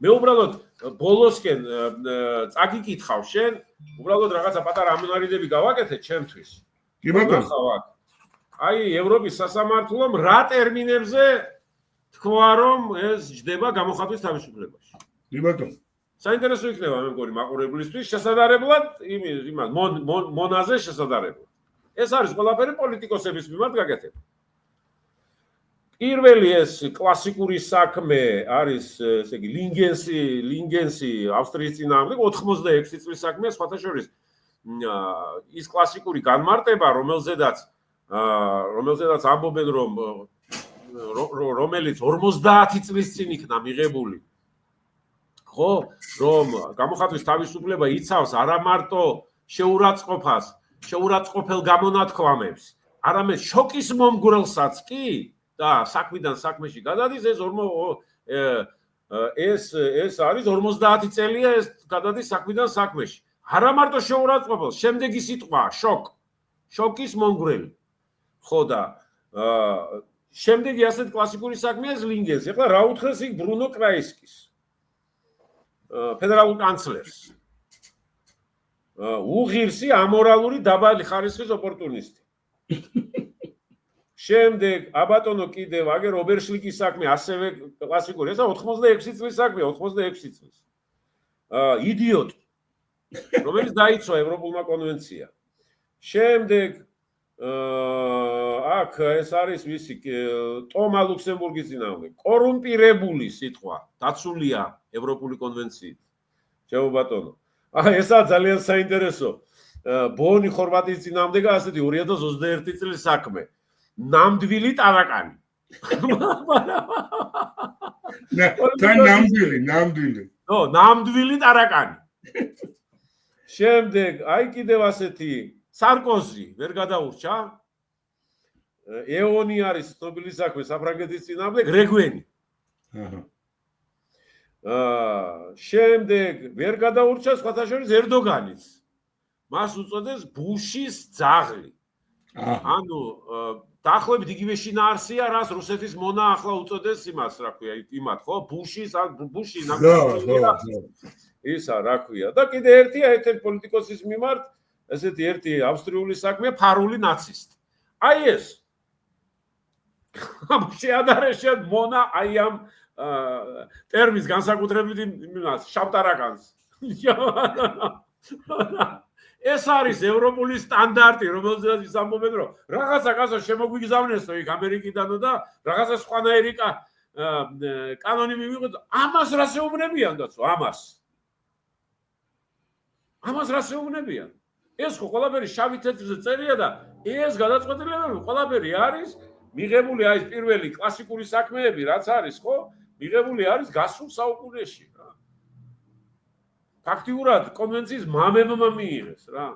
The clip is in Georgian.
მე უბრალოდ ბოლოსკენ წაგიკითხავ შენ, უბრალოდ რაღაცა პატარა ამონარიდები გავაკეთე ჩემთვის. კი ბატონო. აი ევროპის სასამართლომ რა ტერმინებზე თქვა რომ ეს ჯდება გამოხატვის თავისუფლებაში. კი ბატონო. საინტერესო იქნება მე მგონი მაყურებლისთვის შესაძლებლად იმას მონაზე შესაძლებლად. ეს არის ყველაფერი პოლიტიკოსების მიმართ გაკეთება. პირველი ეს კლასიკური საქმე არის ესე იგი ლინგენსი ავსტრიის წინააღმდეგ 86 წლის საქმეა სხვათა შორის ის კლასიკური განმარტება რომელზედაც ამბობენ რომ რომელიც 50 წლის წინ იქნა მიღებული ხო რომ გამოხატვის თავისუფლება იცავს არა მარტო შეურაცხყოფელ გამონათქვამებს არამედ შოკის მომგვრელსაც კი და საქმიდან საქმეში გადადის ეს არის 50 წელია ეს გადადის საქმიდან საქმეში არა მარტო შეურაცხყოფელს შემდეგი სიტყვაა შოკის მომგვრელი ხო და შემდეგი ასეთ კლასიკური საქმეა ლინგენსი ახლა რა უთხრეს იქ ბრუნო კრაისკის ფედერალურ კანცლერს უღირსი ამორალური დაბალი ხარისხის ოპორტუნისტი შემდეგ აბატონო კიდევ აგერ ობერშლიკის საქმე ასევე კლასიკური ესა 86 წლის საქმეა 86 წლის იდიოტი რომელიც დაიცვა ევროპულმა კონვენცია შემდეგ აქ ეს არის ვისი ტომა ლუქსემბურგის წინააღმდეგ კორუმპირებული სიტყვა დაცულია ევროპული კონვენციით ჩემო ბატონო ესა ძალიან საინტერესო ბონი ხორვატიის წინააღმდეგა ასეთი 2021 წლის საქმე ნამდვილი ტარაკანი ნამდვილი ტარაკანი შემდეგ აი კიდევ ასეთი სარკოზი ვერ გადაურჩა ეონი არის ცნობილი საქმე საფრანგეთის წინააღმდეგ რეგვენი შემდეგ ვერ გადაურჩა სხვათა შორის ერდოგანიც მას უწოდეს ბუშის ძაღლი ანუ დაახლოებით იგივე შინაარსია რას რუსეთის მონა ახლა უწოდეს იმას რა ქვია იმათ ხო ბუში ისა რა ქვია და კიდე ერთია ერთ პოლიტიკოსის მიმართ ესეთი ერთი ავსტრიული საქმე ფარული ნაცისტი აი ეს შეადარეს მონა აი ამ ტერმინს განსაკუთრებით იმას შავტარაკანს ეს არის ევროპული სტანდარტი რომელზეც ის ამბობენ რომ რაღაცა კაცო შემოგვიგზავნესო იქ ამერიკიდანო და რაღაცა სხვანაირი კანონი მივიღოთ ამას რა შეუბნებიან დაცო ამას რა შეუბნებიან ეს ხო ყველაფერი შავი თეთრზე წერია და ეს გადაწყვეტილებები ყველაფერი არის მიღებული აი ეს პირველი კლასიკური საქმეები რაც არის ხო მიღებული არის გასულ საუკუნეში რა ფაქტიურად კონვენციის მამებმა მიიღეს რა